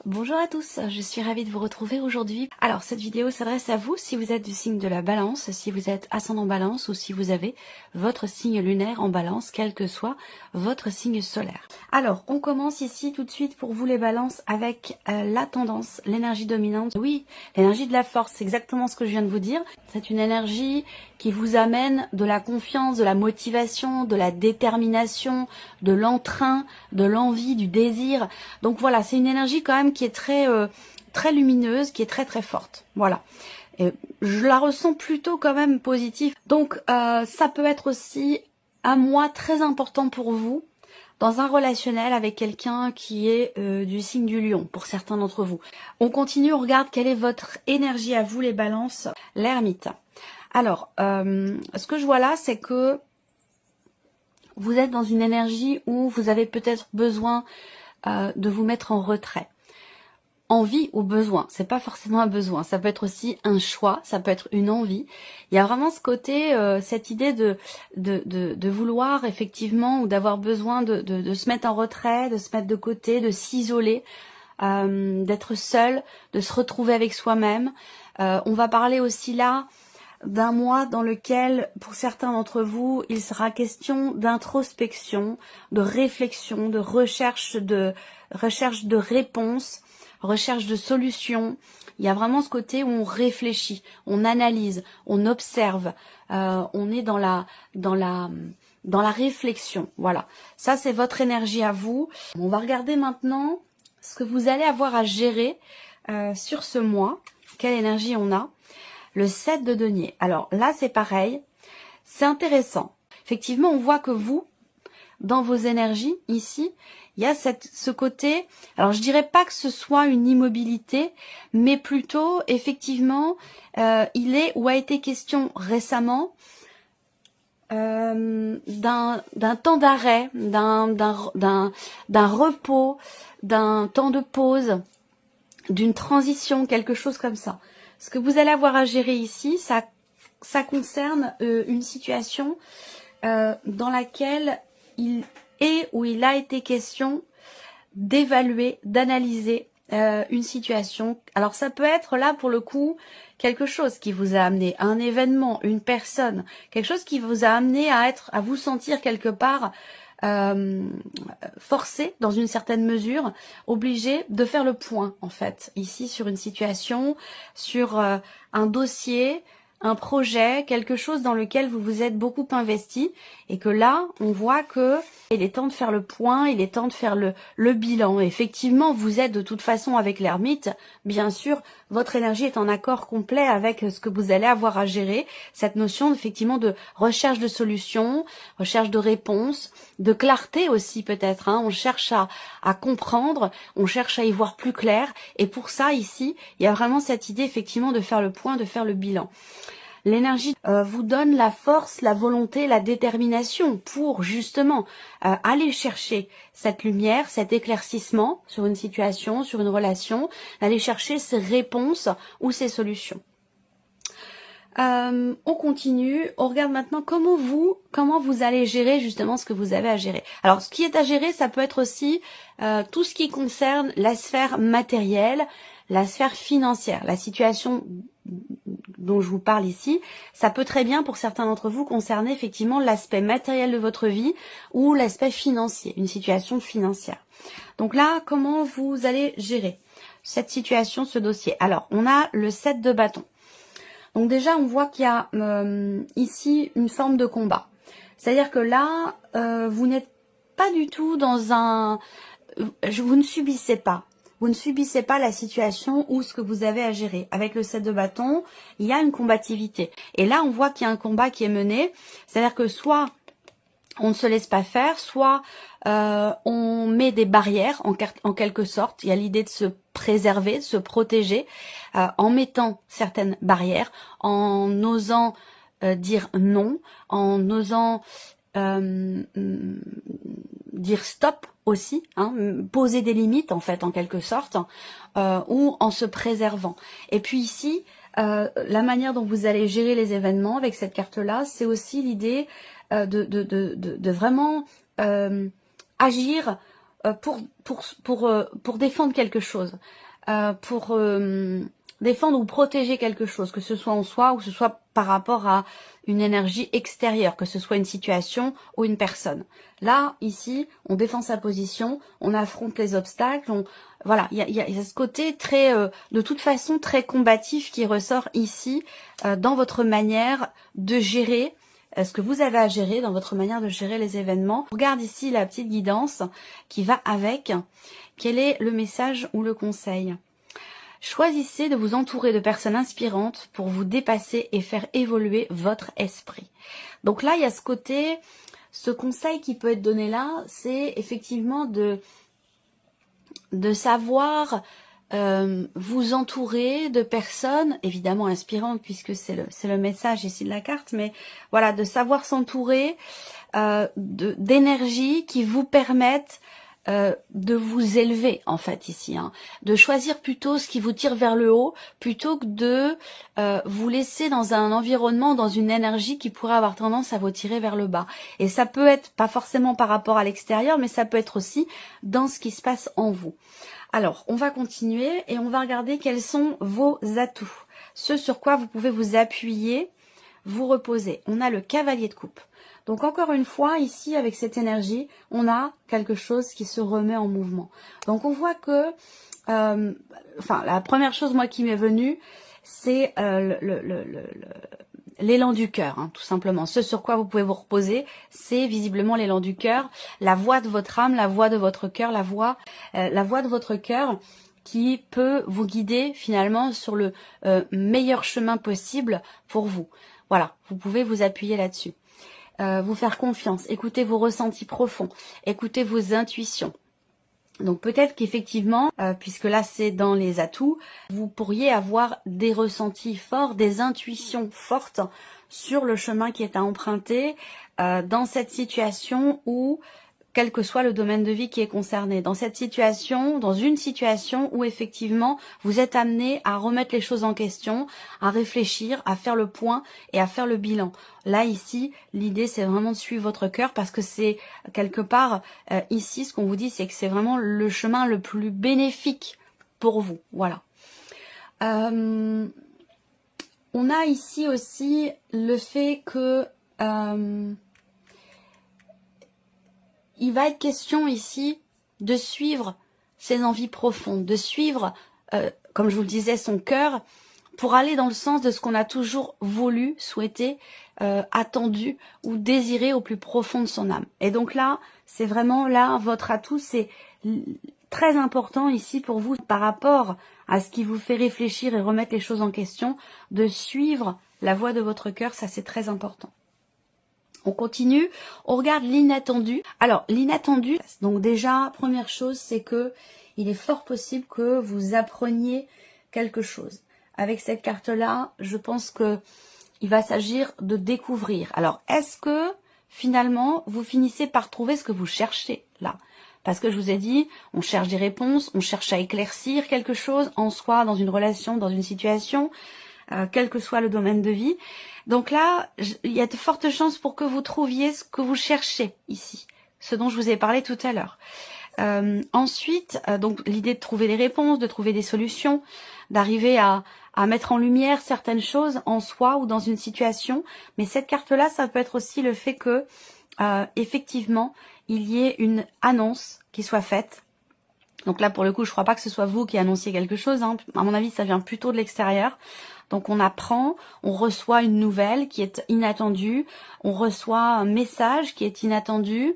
Bonjour à tous, je suis ravie de vous retrouver aujourd'hui. Alors cette vidéo s'adresse à vous si vous êtes du signe de la balance, si vous êtes ascendant balance ou si vous avez votre signe lunaire en balance, quel que soit votre signe solaire. Alors on commence ici tout de suite pour vous les balances avec la tendance, l'énergie dominante. Oui, l'énergie de la force, c'est exactement ce que je viens de vous dire. C'est une énergie qui vous amène de la confiance, de la motivation, de la détermination, de l'entrain, de l'envie, du désir. Donc voilà, c'est une énergie quand même qui est très lumineuse, qui est très forte. Voilà. Et je la ressens plutôt quand même positive. Donc ça peut être aussi un mois très important pour vous dans un relationnel avec quelqu'un qui est du signe du lion, pour certains d'entre vous. On continue, on regarde quelle est votre énergie à vous les balances. L'ermite. Alors, ce que je vois là, c'est que vous êtes dans une énergie où vous avez peut-être besoin de vous mettre en retrait. Envie ou besoin, c'est pas forcément un besoin, ça peut être aussi un choix, ça peut être une envie. Il y a vraiment ce côté, cette idée de vouloir effectivement ou d'avoir besoin de se mettre en retrait, de se mettre de côté, de s'isoler, d'être seul, de se retrouver avec soi-même. On va parler aussi là d'un mois dans lequel, pour certains d'entre vous, il sera question d'introspection, de réflexion, de recherche de réponses, recherche de solutions. Il y a vraiment ce côté où on réfléchit, on analyse, on observe, on est dans la réflexion. Voilà, ça c'est votre énergie à vous. On va regarder maintenant ce que vous allez avoir à gérer sur ce mois. Quelle énergie on a? Le 7 de denier. Alors là, c'est pareil. C'est intéressant. Effectivement, on voit que vous, dans vos énergies, ici, il y a ce côté, alors je dirais pas que ce soit une immobilité, mais plutôt, effectivement, il est ou a été question récemment d'un temps d'arrêt, d'un repos, d'un temps de pause, d'une transition, quelque chose comme ça. Ce que vous allez avoir à gérer ici, ça concerne une situation dans laquelle il est ou il a été question d'évaluer, d'analyser une situation. Alors ça peut être là pour le coup quelque chose qui vous a amené, un événement, une personne, quelque chose qui vous a amené à vous sentir quelque part forcé dans une certaine mesure, obligé de faire le point en fait, ici sur une situation, sur un dossier, un projet, quelque chose dans lequel vous vous êtes beaucoup investi et que là, on voit que il est temps de faire le point, il est temps de faire le bilan. Effectivement, vous êtes de toute façon avec l'ermite, bien sûr, votre énergie est en accord complet avec ce que vous allez avoir à gérer, cette notion effectivement de recherche de solutions, recherche de réponses, de clarté aussi peut-être, hein. On cherche à comprendre, on cherche à y voir plus clair et pour ça ici, il y a vraiment cette idée effectivement de faire le point, de faire le bilan. L'énergie vous donne la force, la volonté, la détermination pour justement aller chercher cette lumière, cet éclaircissement sur une situation, sur une relation, aller chercher ces réponses ou ces solutions. On continue, on regarde maintenant comment vous allez gérer justement ce que vous avez à gérer. Alors ce qui est à gérer, ça peut être aussi tout ce qui concerne la sphère matérielle, la sphère financière, la situation dont je vous parle ici, ça peut très bien pour certains d'entre vous concerner effectivement l'aspect matériel de votre vie ou l'aspect financier, une situation financière. Donc là, comment vous allez gérer cette situation, ce dossier? Alors, on a le 7 de bâton. Donc déjà, on voit qu'il y a ici une forme de combat. C'est-à-dire que là, vous n'êtes pas du tout dans un... Vous ne subissez pas. Vous ne subissez pas la situation ou ce que vous avez à gérer. Avec le 7 de bâton, il y a une combativité. Et là, on voit qu'il y a un combat qui est mené. C'est-à-dire que soit on ne se laisse pas faire, soit on met des barrières en quelque sorte. Il y a l'idée de se préserver, de se protéger en mettant certaines barrières, en osant dire non, en osant dire stop aussi, hein, poser des limites en fait en quelque sorte, ou en se préservant. Et puis ici, la manière dont vous allez gérer les événements avec cette carte-là, c'est aussi l'idée de vraiment agir pour défendre quelque chose, pour défendre ou protéger quelque chose, que ce soit en soi ou que ce soit par rapport à une énergie extérieure, que ce soit une situation ou une personne. Là, ici, on défend sa position, on affronte les obstacles, voilà, il y a ce côté très, de toute façon, très combatif qui ressort ici dans votre manière de gérer ce que vous avez à gérer, dans votre manière de gérer les événements. On regarde ici la petite guidance qui va avec. Quel est le message ou le conseil ? Choisissez de vous entourer de personnes inspirantes pour vous dépasser et faire évoluer votre esprit. Donc là, il y a ce côté, ce conseil qui peut être donné là, c'est effectivement de savoir vous entourer de personnes, évidemment inspirantes, puisque c'est le message ici de la carte, mais voilà, de savoir s'entourer d'énergie qui vous permettent de vous élever en fait ici, hein, de choisir plutôt ce qui vous tire vers le haut plutôt que de vous laisser dans un environnement, dans une énergie qui pourrait avoir tendance à vous tirer vers le bas. Et ça peut être pas forcément par rapport à l'extérieur, mais ça peut être aussi dans ce qui se passe en vous. Alors, on va continuer et on va regarder quels sont vos atouts, ce sur quoi vous pouvez vous appuyer, vous reposer. On a le cavalier de coupe. Donc encore une fois, ici, avec cette énergie, on a quelque chose qui se remet en mouvement. Donc on voit que, la première chose, moi, qui m'est venue, c'est l'élan du cœur, hein, tout simplement. Ce sur quoi vous pouvez vous reposer, c'est visiblement l'élan du cœur, la voix de votre âme, la voix de votre cœur, la voix de votre cœur qui peut vous guider finalement sur le meilleur chemin possible pour vous. Voilà, vous pouvez vous appuyer là-dessus. Vous faire confiance, écoutez vos ressentis profonds, écoutez vos intuitions. Donc peut-être qu'effectivement, puisque là c'est dans les atouts, vous pourriez avoir des ressentis forts, des intuitions fortes sur le chemin qui est à emprunter dans cette situation où, quel que soit le domaine de vie qui est concerné, dans une situation où effectivement vous êtes amené à remettre les choses en question, à réfléchir, à faire le point et à faire le bilan. Là ici, l'idée c'est vraiment de suivre votre cœur parce que c'est quelque part ici ce qu'on vous dit, c'est que c'est vraiment le chemin le plus bénéfique pour vous. Voilà. On a ici aussi le fait que il va être question ici de suivre ses envies profondes, de suivre, comme je vous le disais, son cœur, pour aller dans le sens de ce qu'on a toujours voulu, souhaité, attendu ou désiré au plus profond de son âme. Et donc là, c'est vraiment là, votre atout, c'est très important ici pour vous par rapport à ce qui vous fait réfléchir et remettre les choses en question, de suivre la voie de votre cœur, ça c'est très important. On continue, on regarde l'inattendu. Alors, l'inattendu, donc déjà, première chose, c'est que il est fort possible que vous appreniez quelque chose. Avec cette carte-là, je pense que il va s'agir de découvrir. Alors, est-ce que, finalement, vous finissez par trouver ce que vous cherchez là ? Parce que je vous ai dit, on cherche des réponses, on cherche à éclaircir quelque chose en soi, dans une relation, dans une situation, quel que soit le domaine de vie. Donc là, il y a de fortes chances pour que vous trouviez ce que vous cherchez ici, ce dont je vous ai parlé tout à l'heure. Ensuite, donc l'idée de trouver des réponses, de trouver des solutions, d'arriver à mettre en lumière certaines choses en soi ou dans une situation. Mais cette carte-là, ça peut être aussi le fait que, effectivement, il y ait une annonce qui soit faite. Donc là, pour le coup, je crois pas que ce soit vous qui annonciez quelque chose, hein. À mon avis, ça vient plutôt de l'extérieur. Donc on apprend, on reçoit une nouvelle qui est inattendue, on reçoit un message qui est inattendu,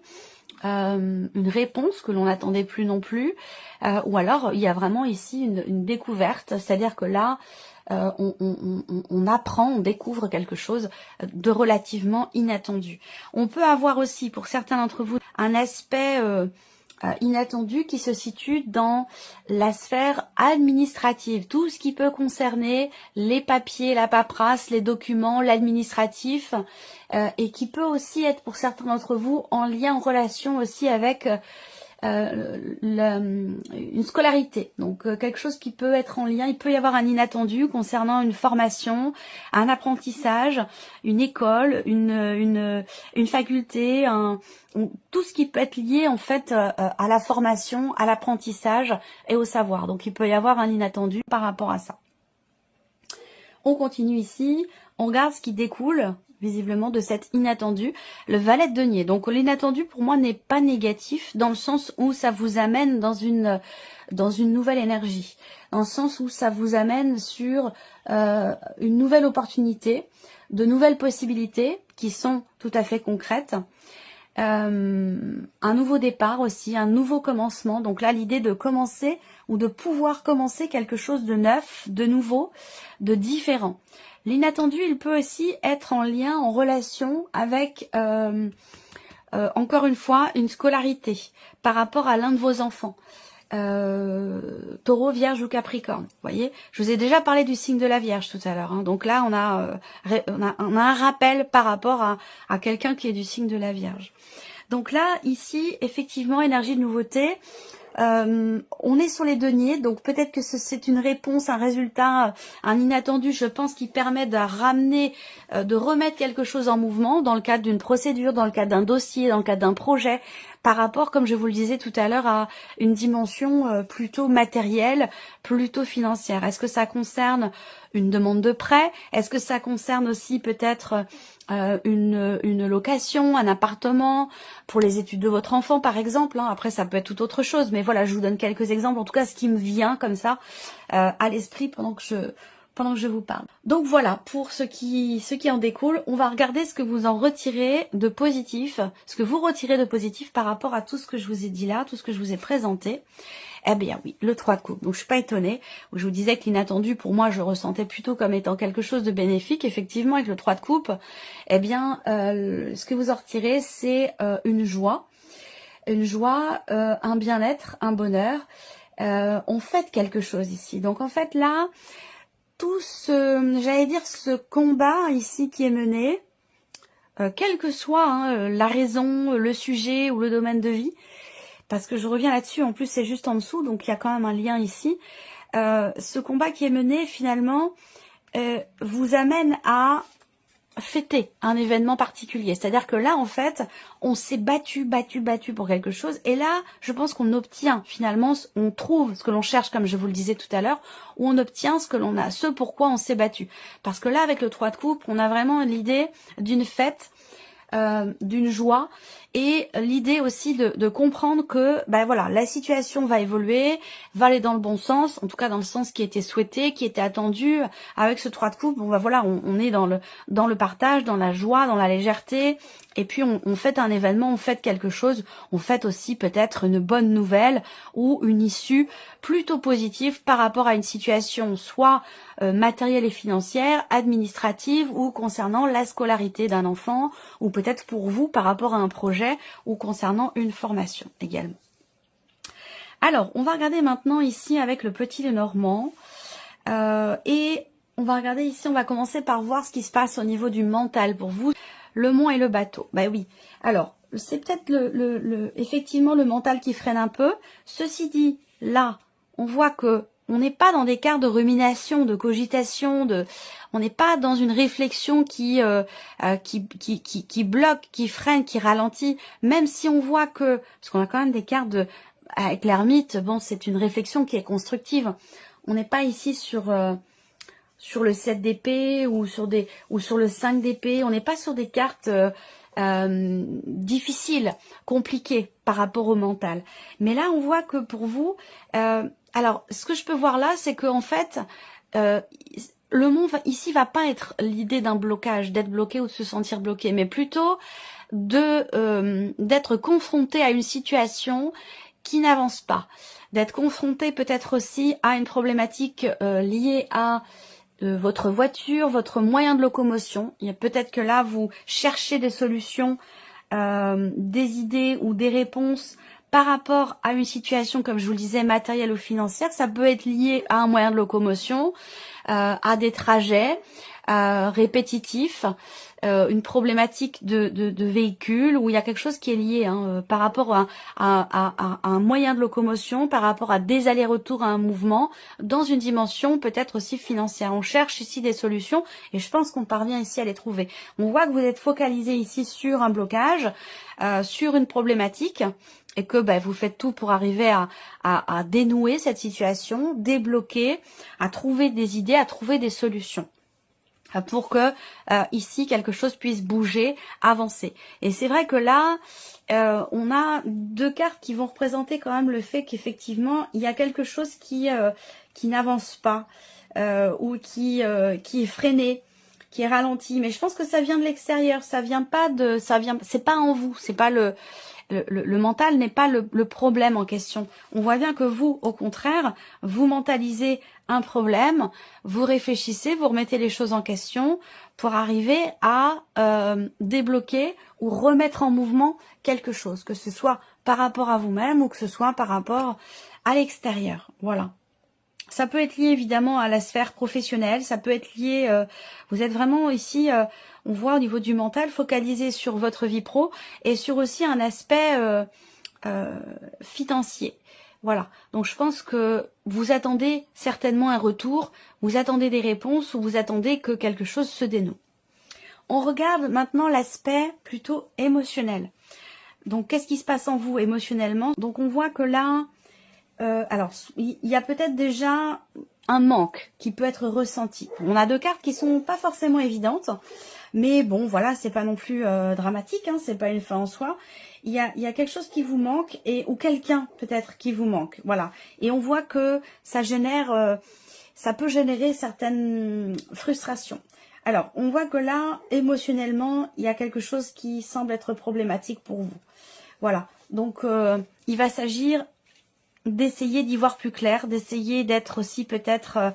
une réponse que l'on n'attendait plus non plus, ou alors il y a vraiment ici une découverte, c'est-à-dire que là, on apprend, on découvre quelque chose de relativement inattendu. On peut avoir aussi, pour certains d'entre vous, un aspect inattendu qui se situe dans la sphère administrative, tout ce qui peut concerner les papiers, la paperasse, les documents, l'administratif, et qui peut aussi être pour certains d'entre vous en lien, en relation aussi avec une scolarité, donc quelque chose qui peut être en lien, il peut y avoir un inattendu concernant une formation, un apprentissage, une école, une faculté, tout ce qui peut être lié en fait à la formation, à l'apprentissage et au savoir. Donc il peut y avoir un inattendu par rapport à ça. On continue ici, on regarde ce qui découle visiblement de cet inattendu, le valet de denier. Donc l'inattendu pour moi n'est pas négatif dans le sens où ça vous amène dans une nouvelle énergie, dans le sens où ça vous amène sur une nouvelle opportunité, de nouvelles possibilités qui sont tout à fait concrètes. Un nouveau départ aussi, un nouveau commencement. Donc là, l'idée de commencer ou de pouvoir commencer quelque chose de neuf, de nouveau, de différent. L'inattendu, il peut aussi être en lien, en relation avec, encore une fois, une scolarité par rapport à l'un de vos enfants. Taureau, Vierge ou Capricorne. Vous voyez, je vous ai déjà parlé du signe de la Vierge tout à l'heure. Hein. Donc là, on a un rappel par rapport à quelqu'un qui est du signe de la Vierge. Donc là, ici, effectivement, énergie de nouveauté. On est sur les deniers, donc peut-être que c'est une réponse, un résultat, un inattendu, je pense, qui permet de ramener, de remettre quelque chose en mouvement dans le cadre d'une procédure, dans le cadre d'un dossier, dans le cadre d'un projet, par rapport, comme je vous le disais tout à l'heure, à une dimension plutôt matérielle, plutôt financière. Est-ce que ça concerne une demande de prêt? Est-ce que ça concerne aussi peut-être une location, un appartement pour les études de votre enfant par exemple, hein. Après ça peut être tout autre chose, mais voilà, je vous donne quelques exemples, en tout cas ce qui me vient comme ça à l'esprit pendant que je vous parle. Donc voilà, pour ce qui en découle, on va regarder ce que vous en retirez de positif, ce que vous retirez de positif par rapport à tout ce que je vous ai dit là, tout ce que je vous ai présenté. Eh bien oui, le 3 de coupe. Donc je suis pas étonnée. Je vous disais que l'inattendu, pour moi, je ressentais plutôt comme étant quelque chose de bénéfique. Effectivement, avec le 3 de coupe, eh bien, ce que vous en retirez, c'est une joie, un bien-être, un bonheur. On fête quelque chose ici. Donc en fait là, tout ce combat ici qui est mené, quelle que soit la raison, le sujet ou le domaine de vie, parce que je reviens là-dessus, en plus c'est juste en dessous, donc il y a quand même un lien ici. Ce combat qui est mené, finalement, vous amène à fêter un événement particulier. C'est-à-dire que là, en fait, on s'est battu pour quelque chose. Et là, je pense qu'on obtient, finalement, on trouve ce que l'on cherche, comme je vous le disais tout à l'heure, ou on obtient ce que l'on a, ce pourquoi on s'est battu. Parce que là, avec le 3 de coupe, on a vraiment l'idée d'une fête, d'une joie, et l'idée aussi de comprendre que ben voilà, la situation va évoluer, va aller dans le bon sens, en tout cas dans le sens qui était souhaité, qui était attendu. Avec ce 3 de coupe, bon ben voilà, on est dans le partage, dans la joie, dans la légèreté, et puis on fête un événement, on fête quelque chose, on fête aussi peut-être une bonne nouvelle ou une issue plutôt positive par rapport à une situation soit matérielle et financière, administrative, ou concernant la scolarité d'un enfant, ou peut-être pour vous par rapport à un projet ou concernant une formation également. Alors, on va regarder maintenant ici avec le petit Lenormand et on va regarder ici, on va commencer par voir ce qui se passe au niveau du mental pour vous. Le mont et le bateau, bah oui. Alors, c'est peut-être effectivement le mental qui freine un peu. Ceci dit, là, on voit que on n'est pas dans des quarts de rumination, de cogitation, on n'est pas dans une réflexion qui bloque, qui freine, qui ralentit. Même si on voit que, parce qu'on a quand même des cartes avec l'ermite, bon, c'est une réflexion qui est constructive. On n'est pas ici sur le 7 d'épée ou sur le 5 d'épée. On n'est pas sur des cartes difficiles, compliquées par rapport au mental. Mais là, on voit que pour vous, alors, ce que je peux voir là, c'est qu'en fait, le monde ici va pas être l'idée d'un blocage, d'être bloqué ou de se sentir bloqué, mais plutôt d'être confronté à une situation qui n'avance pas, d'être confronté peut-être aussi à une problématique liée à votre voiture, votre moyen de locomotion. Il y a peut-être que là, vous cherchez des solutions, des idées ou des réponses par rapport à une situation, comme je vous le disais, matérielle ou financière. Ça peut être lié à un moyen de locomotion, à des trajets répétitifs, une problématique de véhicule, où il y a quelque chose qui est lié par rapport à un moyen de locomotion, par rapport à des allers-retours, à un mouvement, dans une dimension peut-être aussi financière. On cherche ici des solutions et je pense qu'on parvient ici à les trouver. On voit que vous êtes focalisé ici sur un blocage, sur une problématique, et que vous faites tout pour arriver à dénouer cette situation, débloquer, à trouver des idées, à trouver des solutions pour que ici quelque chose puisse bouger, avancer. Et c'est vrai que là, on a deux cartes qui vont représenter quand même le fait qu'effectivement il y a quelque chose qui n'avance pas ou qui est freiné, qui est ralenti. Mais je pense que ça vient de l'extérieur, c'est pas en vous, c'est pas le mental n'est pas le problème en question. On voit bien que vous, au contraire, vous mentalisez un problème, vous réfléchissez, vous remettez les choses en question pour arriver à débloquer ou remettre en mouvement quelque chose, que ce soit par rapport à vous-même ou que ce soit par rapport à l'extérieur. Voilà. Ça peut être lié évidemment à la sphère professionnelle, ça peut être lié, vous êtes vraiment ici, on voit au niveau du mental, focalisé sur votre vie pro et sur aussi un aspect financier. Voilà, donc je pense que vous attendez certainement un retour, vous attendez des réponses ou vous attendez que quelque chose se dénoue. On regarde maintenant l'aspect plutôt émotionnel. Donc qu'est-ce qui se passe en vous émotionnellement? Donc on voit que là, alors, il y a peut-être déjà un manque qui peut être ressenti. On a deux cartes qui sont pas forcément évidentes, mais bon, voilà, c'est pas non plus dramatique, c'est pas une fin en soi. Il y a quelque chose qui vous manque ou quelqu'un peut-être qui vous manque, voilà. Et on voit que ça génère, ça peut générer certaines frustrations. Alors, on voit que là, émotionnellement, il y a quelque chose qui semble être problématique pour vous. Voilà, donc il va s'agir d'essayer d'y voir plus clair, d'essayer d'être aussi peut-être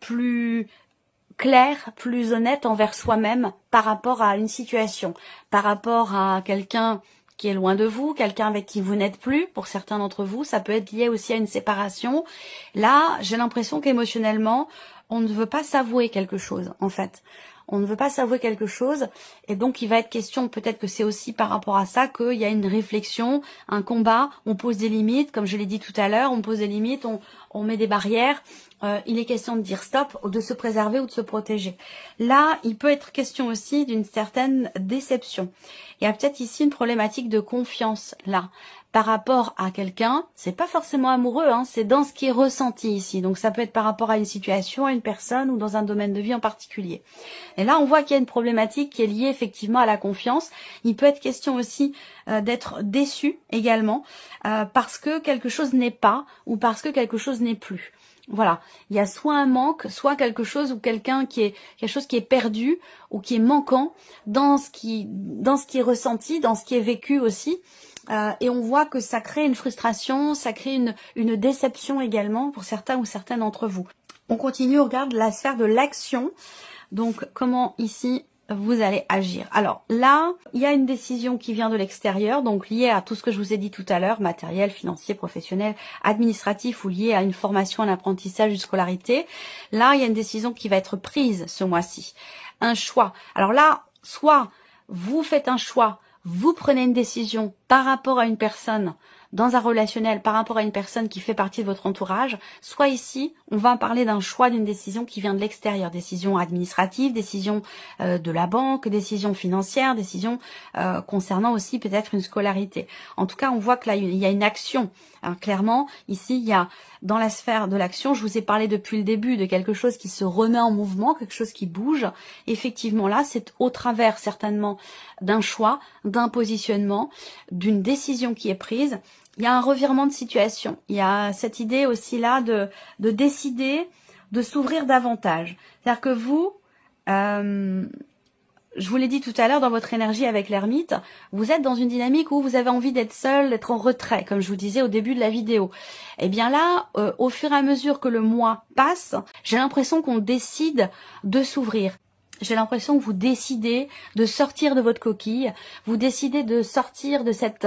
plus clair, plus honnête envers soi-même par rapport à une situation, par rapport à quelqu'un qui est loin de vous, quelqu'un avec qui vous n'êtes plus, pour certains d'entre vous, ça peut être lié aussi à une séparation. Là, j'ai l'impression qu'émotionnellement, on ne veut pas s'avouer quelque chose, en fait. On ne veut pas s'avouer quelque chose et donc il va être question, peut-être que c'est aussi par rapport à ça qu'il y a une réflexion, un combat, on pose des limites, comme je l'ai dit tout à l'heure, on pose des limites, on met des barrières, il est question de dire stop, de se préserver ou de se protéger. Là, il peut être question aussi d'une certaine déception. Il y a peut-être ici une problématique de confiance, là, par rapport à quelqu'un, c'est pas forcément amoureux, c'est dans ce qui est ressenti ici. Donc ça peut être par rapport à une situation, à une personne ou dans un domaine de vie en particulier. Et là, on voit qu'il y a une problématique qui est liée effectivement à la confiance. Il peut être question aussi d'être déçu également parce que quelque chose n'est pas ou parce que quelque chose n'est plus. Voilà, il y a soit un manque, soit quelque chose ou quelque chose qui est perdu ou qui est manquant dans ce qui est ressenti, dans ce qui est vécu aussi. Et on voit que ça crée une frustration, ça crée une déception également pour certains ou certaines d'entre vous. On continue, on regarde la sphère de l'action. Donc comment ici vous allez agir. Alors là, il y a une décision qui vient de l'extérieur, donc liée à tout ce que je vous ai dit tout à l'heure, matériel, financier, professionnel, administratif ou lié à une formation, un apprentissage, une scolarité. Là, il y a une décision qui va être prise ce mois-ci. Un choix. Alors là, soit vous faites un choix, vous prenez une décision par rapport à une personne dans un relationnel, par rapport à une personne qui fait partie de votre entourage, soit ici, on va parler d'un choix, d'une décision qui vient de l'extérieur, décision administrative, décision de la banque, décision financière, décision concernant aussi peut-être une scolarité. En tout cas, on voit que là, il y a une action. Clairement, ici, il y a dans la sphère de l'action, je vous ai parlé depuis le début de quelque chose qui se remet en mouvement, quelque chose qui bouge. Effectivement, là, c'est au travers certainement d'un choix, d'un positionnement, d'une décision qui est prise. Il y a un revirement de situation. Il y a cette idée aussi là de décider de s'ouvrir davantage. C'est-à-dire que vous, je vous l'ai dit tout à l'heure dans votre énergie avec l'ermite, vous êtes dans une dynamique où vous avez envie d'être seul, d'être en retrait, comme je vous disais au début de la vidéo. Et bien là, au fur et à mesure que le mois passe, j'ai l'impression qu'on décide de s'ouvrir. j'ai l'impression que vous décidez de sortir de votre coquille, vous décidez de sortir de cette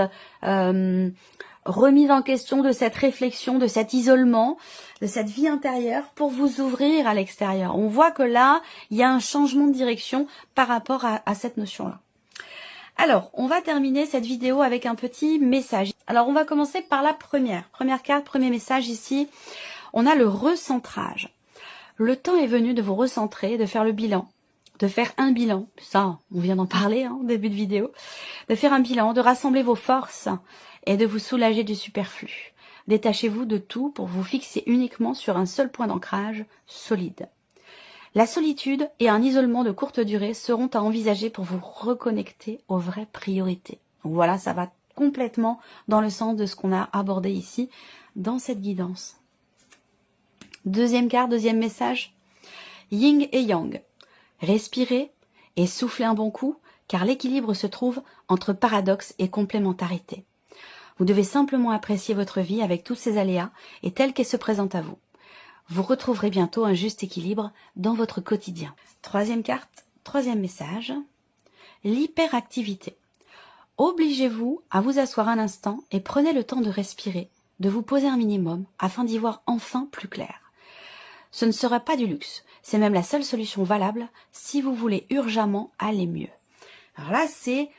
remise en question, de cette réflexion, de cet isolement, de cette vie intérieure pour vous ouvrir à l'extérieur. On voit que là, il y a un changement de direction par rapport à cette notion-là. Alors, on va terminer cette vidéo avec un petit message. Alors, on va commencer par la première carte, premier message ici. On a le recentrage. Le temps est venu de vous recentrer, de faire le bilan. De faire un bilan, ça on vient d'en parler au début de vidéo, de faire un bilan, de rassembler vos forces et de vous soulager du superflu. Détachez-vous de tout pour vous fixer uniquement sur un seul point d'ancrage solide. La solitude et un isolement de courte durée seront à envisager pour vous reconnecter aux vraies priorités. Donc voilà, ça va complètement dans le sens de ce qu'on a abordé ici dans cette guidance. Deuxième carte, deuxième message, Yin et Yang. Respirez et soufflez un bon coup, car l'équilibre se trouve entre paradoxe et complémentarité. Vous devez simplement apprécier votre vie avec tous ses aléas et telle qu'elle se présente à vous. Vous retrouverez bientôt un juste équilibre dans votre quotidien. Troisième carte, troisième message, l'hyperactivité. Obligez-vous à vous asseoir un instant et prenez le temps de respirer, de vous poser un minimum afin d'y voir enfin plus clair. Ce ne sera pas du luxe, c'est même la seule solution valable si vous voulez urgemment aller mieux. Alors là, c'est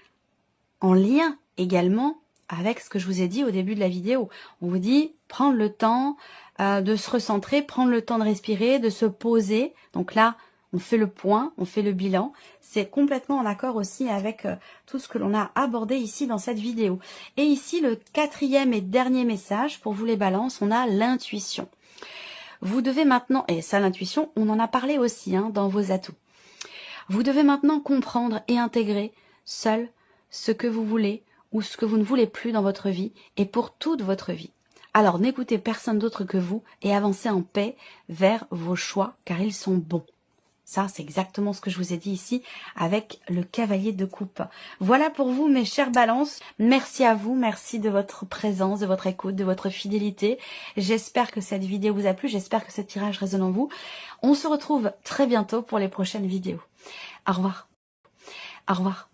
en lien également avec ce que je vous ai dit au début de la vidéo. On vous dit prendre le temps de se recentrer, prendre le temps de respirer, de se poser. Donc là, on fait le point, on fait le bilan. C'est complètement en accord aussi avec tout ce que l'on a abordé ici dans cette vidéo. Et ici, le quatrième et dernier message pour vous les balances, on a l'intuition. Vous devez maintenant, et ça l'intuition, on en a parlé aussi dans vos atouts. Vous devez maintenant comprendre et intégrer seul ce que vous voulez ou ce que vous ne voulez plus dans votre vie et pour toute votre vie. Alors n'écoutez personne d'autre que vous et avancez en paix vers vos choix car ils sont bons. Ça, c'est exactement ce que je vous ai dit ici avec le cavalier de coupe. Voilà pour vous, mes chères balances. Merci à vous, merci de votre présence, de votre écoute, de votre fidélité. J'espère que cette vidéo vous a plu, j'espère que ce tirage résonne en vous. On se retrouve très bientôt pour les prochaines vidéos. Au revoir. Au revoir.